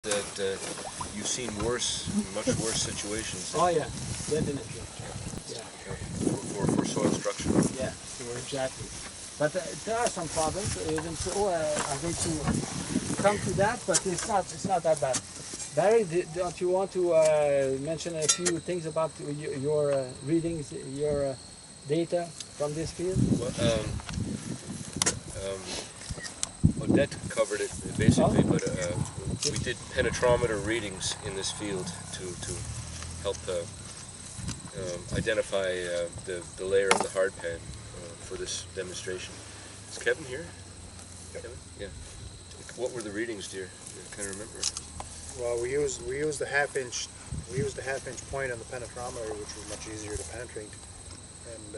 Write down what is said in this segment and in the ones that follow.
that you've seen much worse situations. Oh yeah, definitely. Yeah. For soil structure. Yeah, sure, exactly. But there are some problems. Even so, I'm going to come to that, but it's not that bad. Barry, don't you want to mention a few things about your readings, your data from this field? Odette covered it basically, but we did penetrometer readings in this field to help identify the layer of the hardpan for this demonstration. Is Kevin here? Yep. Kevin? Yeah. What were the readings, dear? Can I remember? Well, we used the half-inch point on the penetrometer, which was much easier to penetrate, and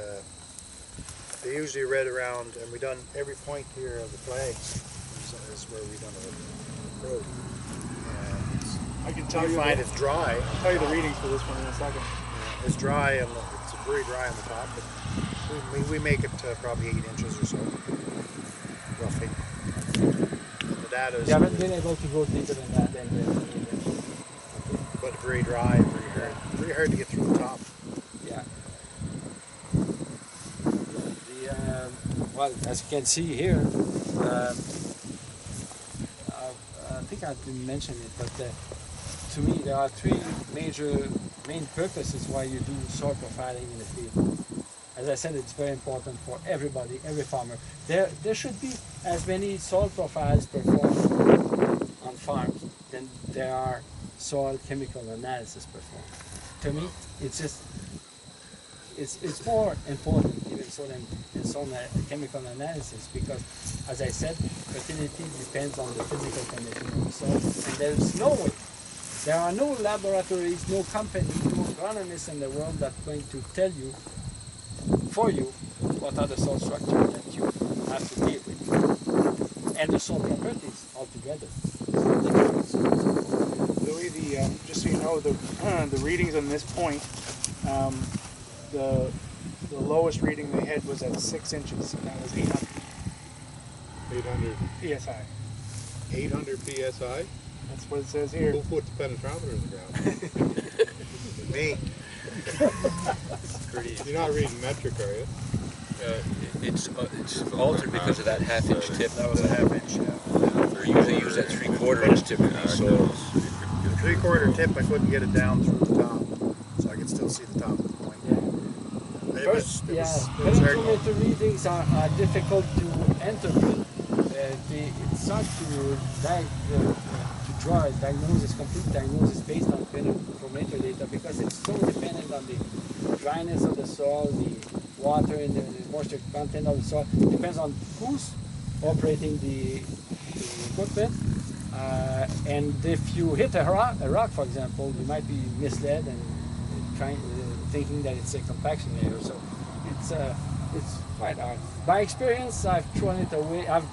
they usually read around, and we done every point here of the flags is where we done a road. And I can tell you find it's dry. I'll tell you the readings for this one in a second. It's dry, and it's very dry on the top, but we make it probably 8 inches or so, roughly. And the data is. You haven't been able to go deeper than that, then. But very dry, very hard to get through the top. Yeah. Well, as you can see here, I think I didn't mention it, but to me there are three main purposes why you do soil profiling in the field. As I said, it's very important for everybody, every farmer. There should be as many soil profiles performed on farms than there are soil chemical analysis performed. To me, it's more important even so than soil chemical analysis, because, as I said, fertility depends on the physical condition of the soil, and there are no laboratories, no company, no agronomists in the world that's going to tell you, for you, what are the soil structures that you have to deal with, and the soil properties altogether. Louis, just so you know, the readings on this point, the lowest reading they had was at 6 inches, and that was 800. 800 PSI. 800 psi? That's what it says here. Who put the penetrometer in the ground? Me. You're not reading metric, are you? It's altered because of that half-inch tip. That was a half-inch. They usually use that 3/4 inch tip for these soils. The 3/4 tip, I couldn't get it down through the top, so I could still see the top of the point. First, penetrometer readings are difficult to interpret. It's hard to draw a diagnosis, complete diagnosis based on penetrometer data, because it's so dependent on the dryness of the soil, the water and the moisture content of the soil. It depends on who's operating the equipment. And if you hit a rock, for example, you might be misled and thinking that it's a compaction layer. So it's quite hard. By experience, I've thrown it away. I've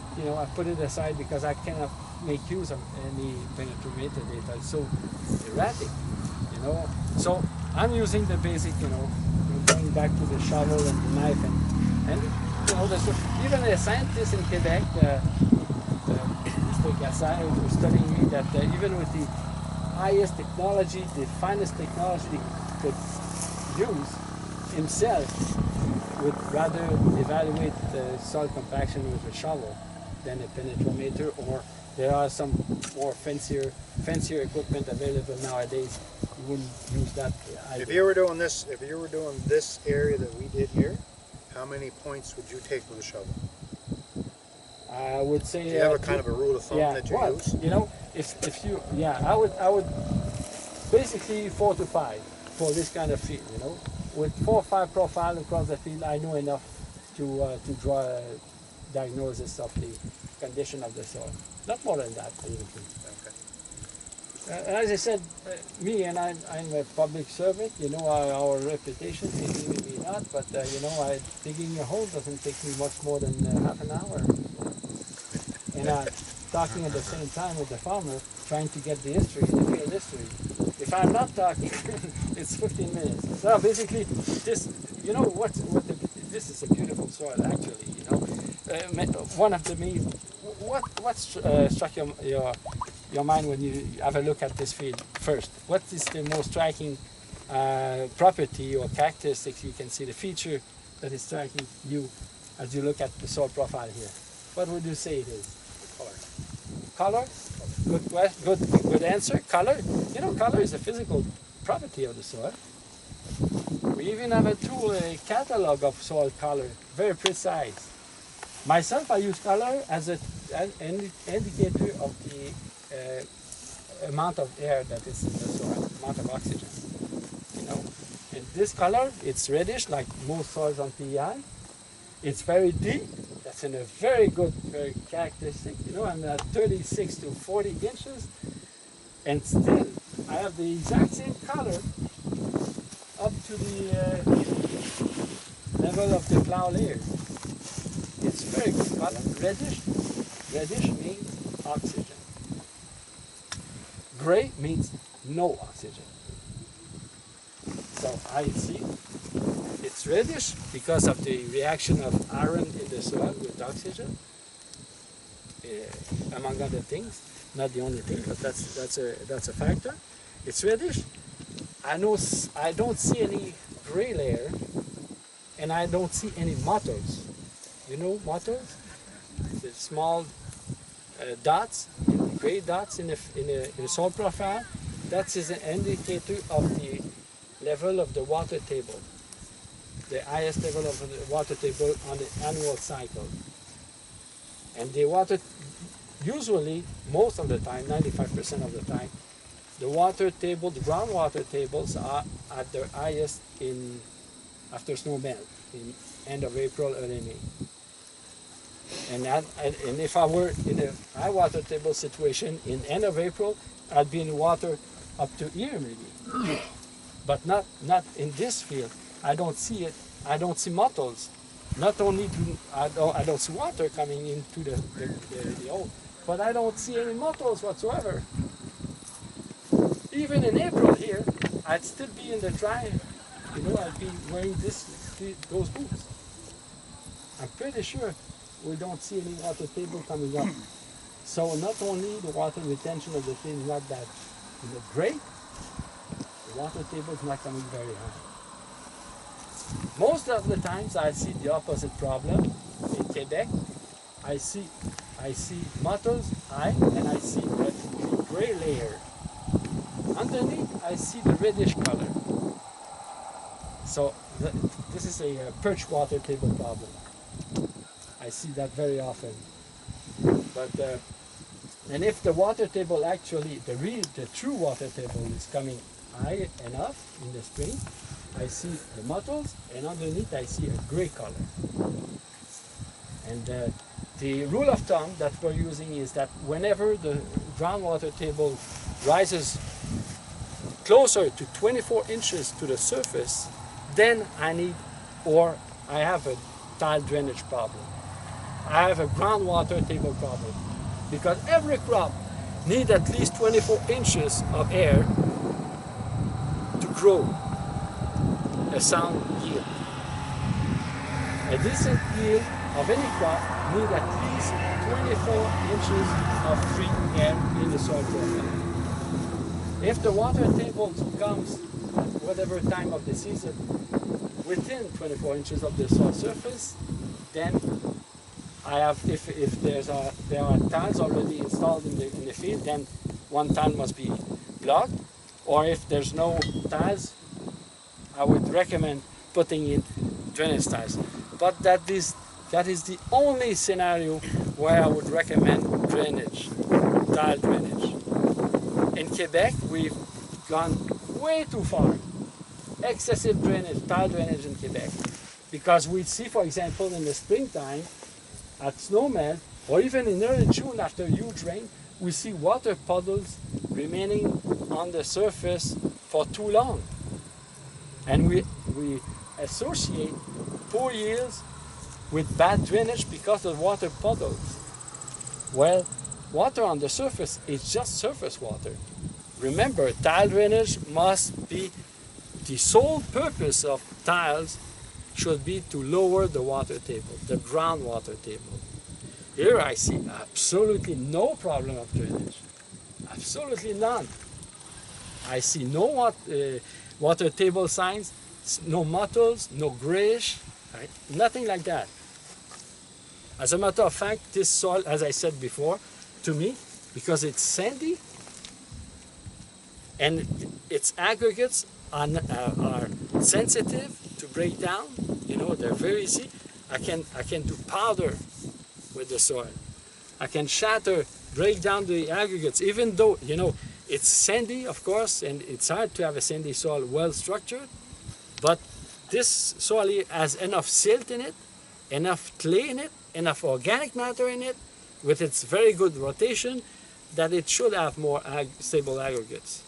put it aside because I cannot make use of any penetrometer data. It's so erratic, So I'm using the basic, going back to the shovel and the knife, and even a scientist in Quebec, Mr. Gassai, was telling me that even with the highest technology, the finest technology he could use, himself would rather evaluate the soil compaction with a shovel than a penetrometer, or there are some more fancier equipment available nowadays. You wouldn't use that either. If you were doing this area that we did here, how many points would you take with a shovel? I would say. Do you have a kind of a rule of thumb that you use? If you, I would basically 4 to 5 for this kind of field. With 4 or 5 profiles across the field, I know enough to draw a diagnosis of the condition of the soil. Not more than that, basically. Okay. As I said, me and I'm a public servant. Our reputation, maybe not, but digging a hole doesn't take me much more than half an hour. And I'm talking at the same time with the farmer, trying to get the history, the real history. If I'm not talking, it's 15 minutes. So basically, this, this is a beautiful soil, actually. One of the main, what struck your mind when you have a look at this field first? What is the most striking property or characteristics you can see, the feature that is striking you as you look at the soil profile here? What would you say it is? Color? Good answer. Color. You know, color is a physical property of the soil. We even have a tool, a catalog of soil color, very precise. Myself, I use color as an indicator of the amount of air that is in the soil, amount of oxygen. You know, and this color, it's reddish, like most soils on PEI. It's very deep. That's in a very good, very characteristic. You know, I'm at 36 to 40 inches, and still I have the exact same color up to the level of the cloud layer. It's very good color. Reddish. Reddish means oxygen. Gray means no oxygen. So I see it's reddish because of the reaction of iron in the soil with oxygen, among other things. Not the only thing, but that's a factor. It's reddish. I don't see any gray layer, and I don't see any mottles. You know mottles? The small dots, gray dots in the soil profile. That is an indicator of the level of the water table, the highest level of the water table on the annual cycle. And the water, usually, most of the time, 95% of the time, the water table, the groundwater tables are at their highest after snow melt, in end of April, early May. And if I were in a high water table situation in end of April, I'd be in water up to here maybe. But not in this field. I don't see it. I don't see mottles. Not only I don't see water coming into the hole, but I don't see any mottles whatsoever. Even in April here, I'd still be in the dry. You know, I'd be wearing those boots. I'm pretty sure we don't see any water table coming up. So not only the water retention of the field is not that great, the water table is not coming very high. Most of the times I see the opposite problem. In Quebec, I see mottles high and I see a gray layer. Underneath, I see the reddish color. So this is a perch water table problem. I see that very often. But and if the water table actually, the true water table is coming high enough in the spring, I see the mottles, and underneath I see a gray color. And the rule of thumb that we're using is that whenever the groundwater table rises closer to 24 inches to the surface, then I have a tile drainage problem. I have a groundwater table problem. Because every crop needs at least 24 inches of air to grow a sound yield. A decent yield of any crop needs at least 24 inches of free air in the soil profile. If the water table comes at whatever time of the season within 24 inches of the soil surface, then I have, if there are tiles already installed in the field, then one tile must be blocked. Or if there's no tiles, I would recommend putting in drainage tiles. But that is the only scenario where I would recommend drainage, tile drainage. In Quebec, we've gone way too far. Excessive drainage, tile drainage in Quebec. Because we see, for example, in the springtime, at snowmelt, or even in early June after huge rain, we see water puddles remaining on the surface for too long. And we associate poor yields with bad drainage because of water puddles. Well, water on the surface is just surface water. Remember, tile drainage must be, the sole purpose of tiles should be to lower the water table, the groundwater table. Here I see absolutely no problem of drainage. Absolutely none. I see no water table signs, no mottles, no grayish, right? Nothing like that. As a matter of fact, this soil, as I said before, to me, because it's sandy and its aggregates are sensitive to break down, you know, they're very easy. I can do powder with the soil. I can shatter, break down the aggregates, even though, you know, it's sandy, of course, and it's hard to have a sandy soil well structured, but this soil has enough silt in it, enough clay in it, enough organic matter in it, with its very good rotation, that it should have more stable aggregates.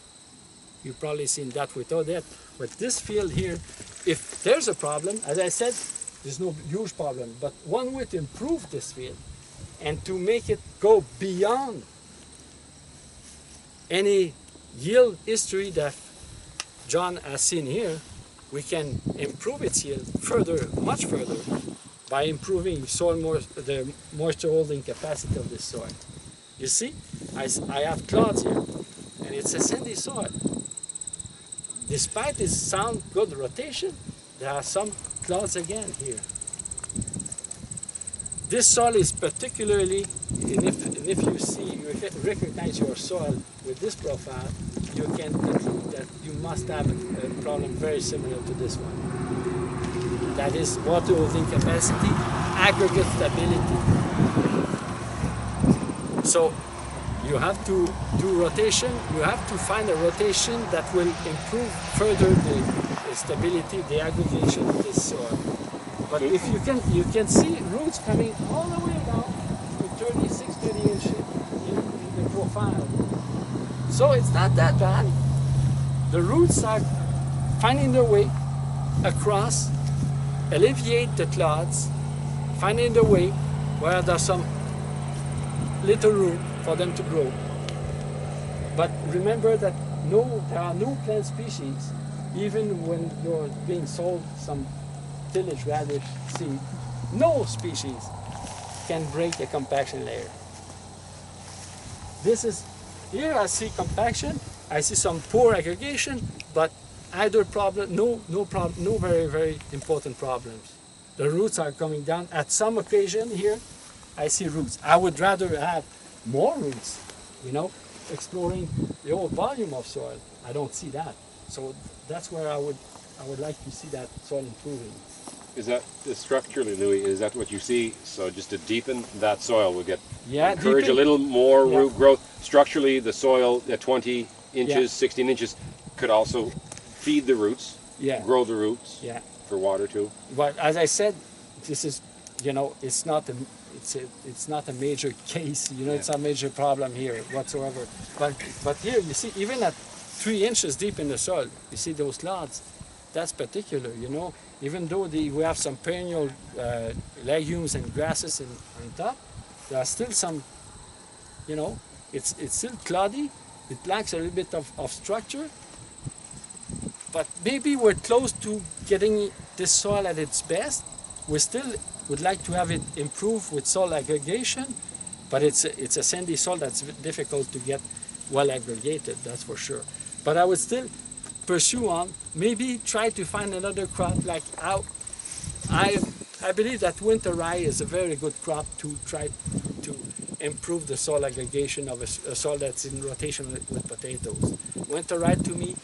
You've probably seen that without that. But this field here, if there's a problem, as I said, there's no huge problem, but one way to improve this field and to make it go beyond any yield history that John has seen here, we can improve its yield further, much further, by improving the moisture holding capacity of this soil. You see, I have clods here, and it's a sandy soil. Despite this sound good rotation, there are some clouds again here. This soil is particularly, and if you recognize your soil with this profile, you can conclude that you must have a problem very similar to this one. That is water holding capacity, aggregate stability. So you have to do rotation, you have to find a rotation that will improve further the stability, the aggregation of this soil. But if you can see roots coming all the way down to 30 inches in the profile. So it's not that bad. The roots are finding their way across, alleviate the clods, finding the way where there's some little room for them to grow. But remember that there are no plant species, even when you're being sold some tillage radish seed, no species can break a compaction layer. Here I see compaction, I see some poor aggregation, but either problem, no very, very important problems. The roots are coming down. At some occasion here, I see roots. I would rather have more roots, you know, exploring the whole volume of soil. I don't see that. So that's where I would like to see that soil improving. Is that structurally, Louis? Is that what you see? So just to deepen that soil, we encourage a little more root growth. Structurally, the soil at 20 inches, 16 inches, could also feed the roots, grow the roots for water too. But as I said, this is, you know, it's not a major case. You know, it's a major problem here whatsoever. But here you see, even at 3 inches deep in the soil, you see those clods. That's particular, you know. Even though we have some perennial legumes and grasses on top, there are still some, you know, it's still cloddy. It lacks a little bit of structure. But maybe we're close to getting this soil at its best. We still would like to have it improve with soil aggregation, but it's a sandy soil that's difficult to get well aggregated, that's for sure. But I would still pursue on, maybe try to find another crop. Like I believe that winter rye is a very good crop to try to improve the soil aggregation of a soil that's in rotation with potatoes. Winter rye to me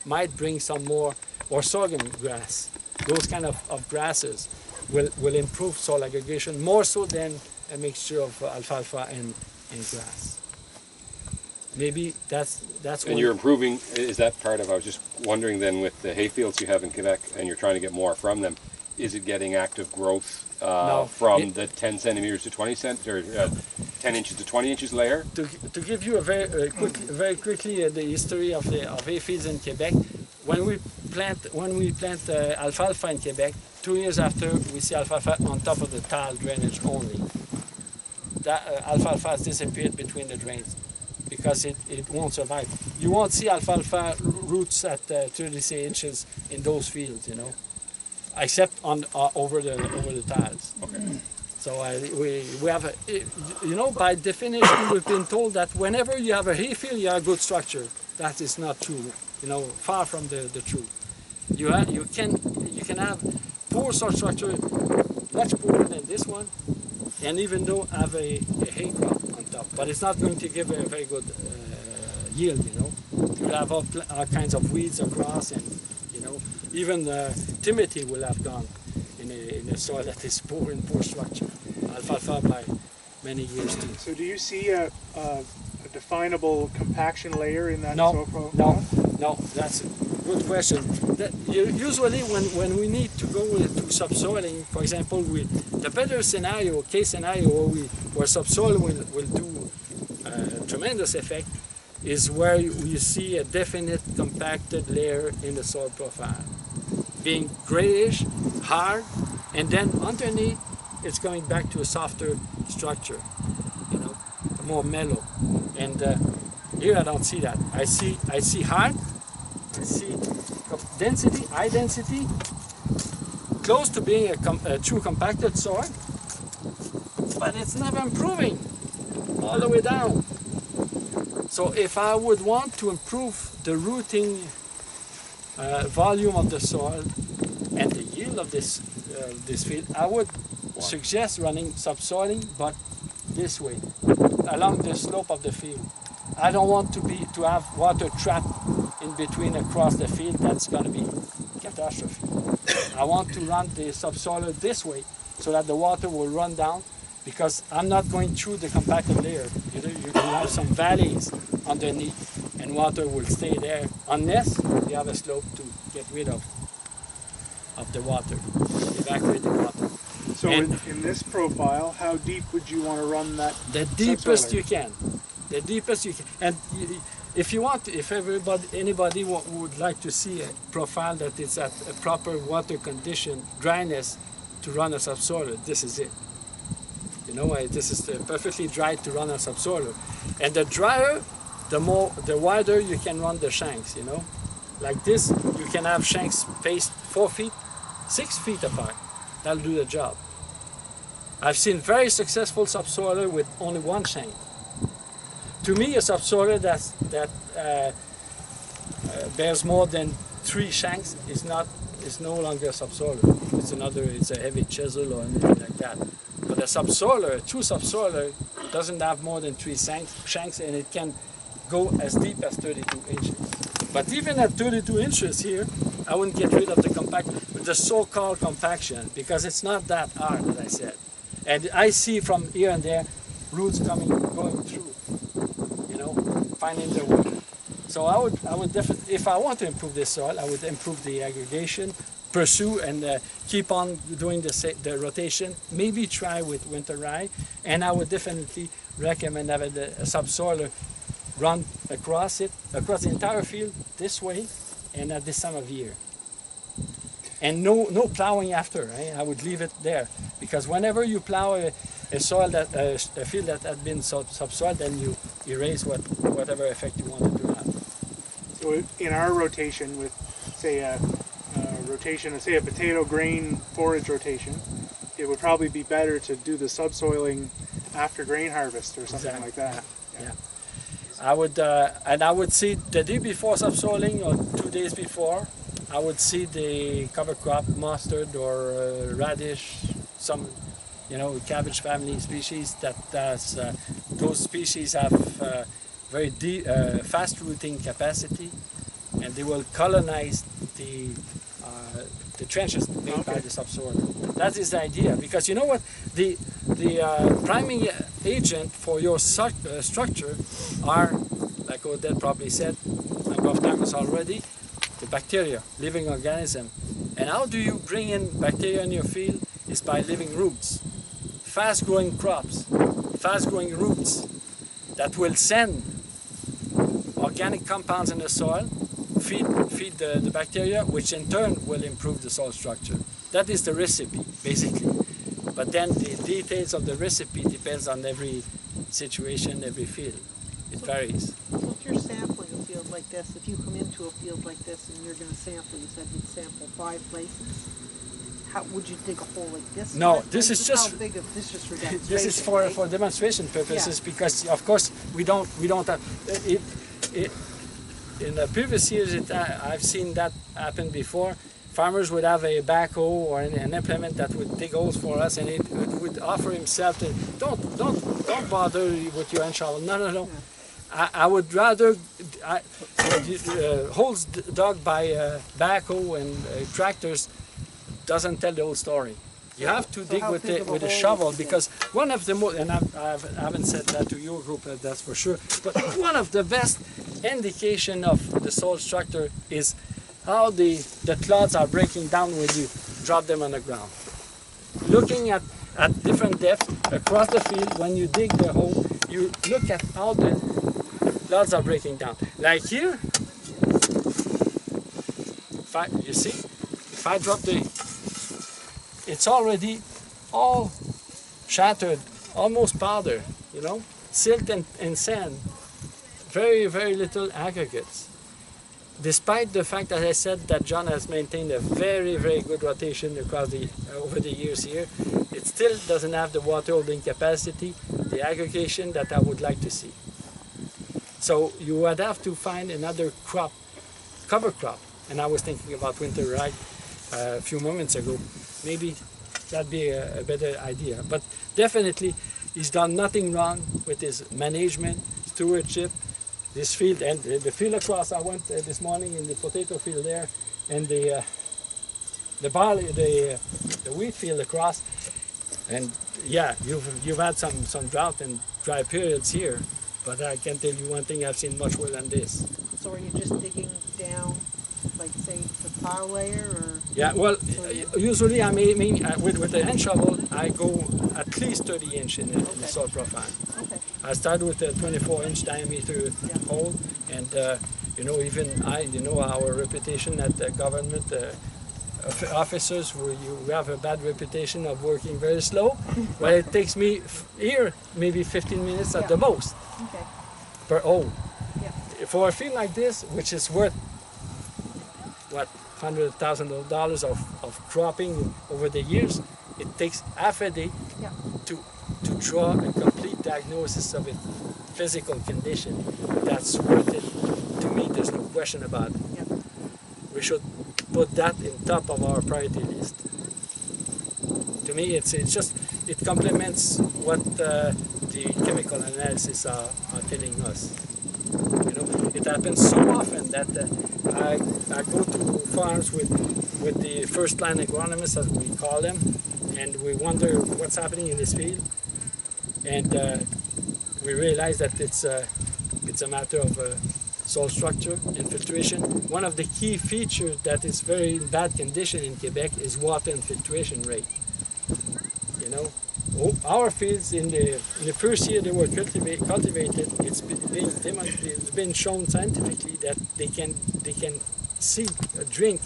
might bring some more, or sorghum grass. Those kind of grasses will improve soil aggregation more so than a mixture of alfalfa and grass. Maybe that's and you're improving, is that part of, I was just wondering then, with the hay fields you have in Quebec and you're trying to get more from them, is it getting active growth from the 10 centimeters to 20 or 10 inches to 20 inches layer? To give you a very quickly the history of hay fields in Quebec, when we plant alfalfa in Quebec, 2 years after we see alfalfa on top of the tile drainage only. That alfalfa has disappeared between the drains, because it won't survive. You won't see alfalfa roots at 36 inches in those fields, you know, except on over the tiles. Okay. So we have, you know, by definition, we've been told that whenever you have a hayfield, you have a good structure. That is not true. You know, far from the truth. You can have poor soil structure, much poorer than this one, and even though have a hay crop on top, but it's not going to give a very good yield. You know, you have all kinds of weeds across, and you know, even timothy will have gone in a soil that is poor in poor structure. Alfalfa by many years too. So do you see a definable compaction layer in that soil profile? No, that's a good question. Usually when we need to go to subsoiling, for example, the better scenario, case scenario where subsoil will do tremendous effect is where you see a definite compacted layer in the soil profile, being grayish, hard, and then underneath it's going back to a softer structure, you know, more mellow. And here I don't see that. I see hard, I see density, high density, close to being a true compacted soil, but it's never improving all the way down. So if I would want to improve the rooting volume of the soil and the yield of this field, I would suggest running subsoiling, but this way, along the slope of the field. I don't want to have water trapped in between across the field. That's going to be catastrophe. I want to run the subsoiler this way so that the water will run down, because I'm not going through the compacted layer. You have some valleys underneath and water will stay there unless you have a slope to get rid of the water, evacuate the water. So in this profile, how deep would you want to run that? The deepest subsoiler? you can. The deepest you can. And if you want, if anybody would like to see a profile that is at a proper water condition, dryness, to run a subsoiler, this is it. You know, this is perfectly dry to run a subsoiler. And the drier, the wider you can run the shanks, you know. Like this, you can have shanks spaced 4 feet, 6 feet apart. That'll do the job. I've seen very successful subsoiler with only one shank. To me, a subsoiler that bears more than 3 shanks is no longer a subsoiler. It's a heavy chisel or anything like that. But a subsoiler, a true subsoiler, doesn't have more than 3 shanks, and it can go as deep as 32 inches. But even at 32 inches here, I wouldn't get rid of the so-called compaction, because it's not that hard, as I said. And I see from here and there roots going through, you know, finding their way. So I would definitely, if I want to improve this soil, I would improve the aggregation, pursue and keep on doing the rotation, maybe try with winter rye, and I would definitely recommend having a subsoiler run across the entire field this way and at this time of year. And no plowing after. I would leave it there, because whenever you plow a field that had been subsoiled, then you erase whatever effect you wanted to have. So in our rotation with, say, a potato grain forage rotation, it would probably be better to do the subsoiling after grain harvest or something like that. Yeah. I would see the day before subsoiling or 2 days before, I would see the cover crop, mustard or radish, some, you know, cabbage family species. Those species have very fast rooting capacity, and they will colonize the trenches made by the subsoiler. That is the idea, because you know what, the priming agent for your structure are, like Odette probably said a number of times already, the bacteria, living organism. And how do you bring in bacteria in your field? Is by living roots, fast-growing crops, fast-growing roots that will send organic compounds in the soil, feed the bacteria, which in turn will improve the soil structure. That is the recipe, basically. But then the details of the recipe depends on every situation, every field. It varies. So if you're sampling a field like this, if you come into a field like this and you're going to sample, you said you'd sample 5 places, how would you dig a hole like this? No, Like, this is how just big of this just for demonstration? this is for right? demonstration purposes because of course we don't have it in the previous years. I've seen that happen before. Farmers would have a backhoe or an implement that would dig holes for us, and it would offer himself to don't bother with your hand shovel. No. Yeah. I would rather holes dug by backhoe and tractors doesn't tell the whole story. You have to dig how with big of a a hole shovel would you because one of the most, and I haven't said that to your group, that's for sure, but one of the best indication of the soil structure is how the clods are breaking down when you drop them on the ground. Looking at different depths across the field, when you dig the hole, you look at how the clods are breaking down. Like here, you see, if I drop it's already all shattered, almost powder, you know, silt and sand, very, very little aggregates. Despite the fact that I said that John has maintained a very, very good rotation across over the years here, it still doesn't have the water holding capacity, the aggregation that I would like to see. So you would have to find another crop, cover crop, and I was thinking about winter rye a few moments ago. Maybe that'd be a better idea. But definitely, he's done nothing wrong with his management, stewardship, this field, and the field across. I went this morning in the potato field there, and the barley, the wheat field across. And yeah, you've had some drought and dry periods here, but I can tell you one thing: I've seen much worse than this. So are you just digging down, like say the pile layer, or? Yeah, well, usually I mean with the hand shovel, I go at least 30 inch in the soil profile. Okay. I start with a 24-inch diameter hole, and you know, even our reputation at the government officers, we have a bad reputation of working very slow. Well, it takes me here maybe 15 minutes at the most per hole. Yeah. For a field like this, which is worth what, $100,000 of cropping over the years, it takes half a day to draw a complete diagnosis of its physical condition. That's worth it. To me, there's no question about it. Yeah. We should put that in top of our priority list. To me, it complements what the chemical analysis are telling us. You know, it happens so often that I go to farms with the first line agronomists, as we call them, and we wonder what's happening in this field, and we realize that it's a matter of soil structure and filtration. One of the key features that is very in bad condition in Quebec is water infiltration rate. You know, our fields in the first year they were cultivated, it's been shown scientifically that they can drink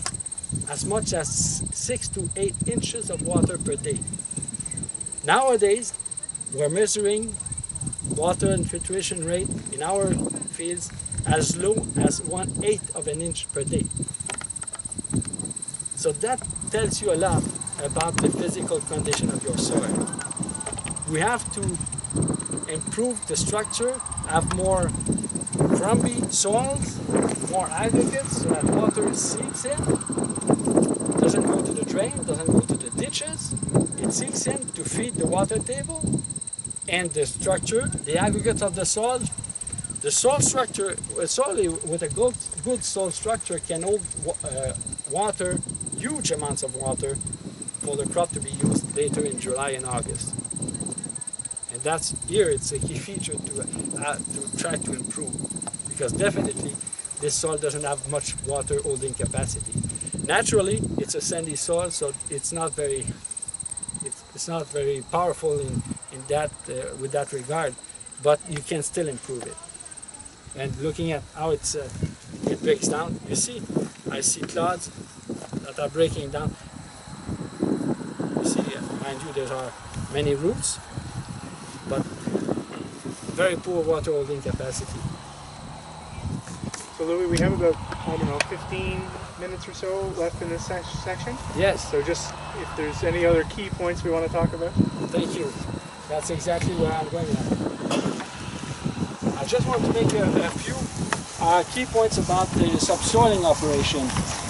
as much as 6 to 8 inches of water per day. Nowadays, we're measuring water infiltration rate in our fields as low as 1/8 of an inch per day. So that tells you a lot about the physical condition of your soil. We have to improve the structure, have more crumbly soils, more aggregates so that water seeps in, doesn't go to the drain, doesn't go to the ditches, it seeps in to feed the water table, and the structure, the aggregates of the soil. The soil structure, soil with a good soil structure can hold water, huge amounts of water, for the crop to be used later in July and August. And that's here, it's a key feature to try to improve, because definitely this soil doesn't have much water holding capacity. Naturally, it's a sandy soil, so it's not very powerful in that with that regard, but you can still improve it. And looking at how it breaks down, you see, I see clods that are breaking down. You see, mind you, there are many roots, but very poor water holding capacity. So Louis, we have about, I don't know, 15 minutes or so left in this section. Yes, So just if there's any other key points we want to talk about. thank you. That's exactly where I'm going now. I just want to make a few key points about the subsoiling operation.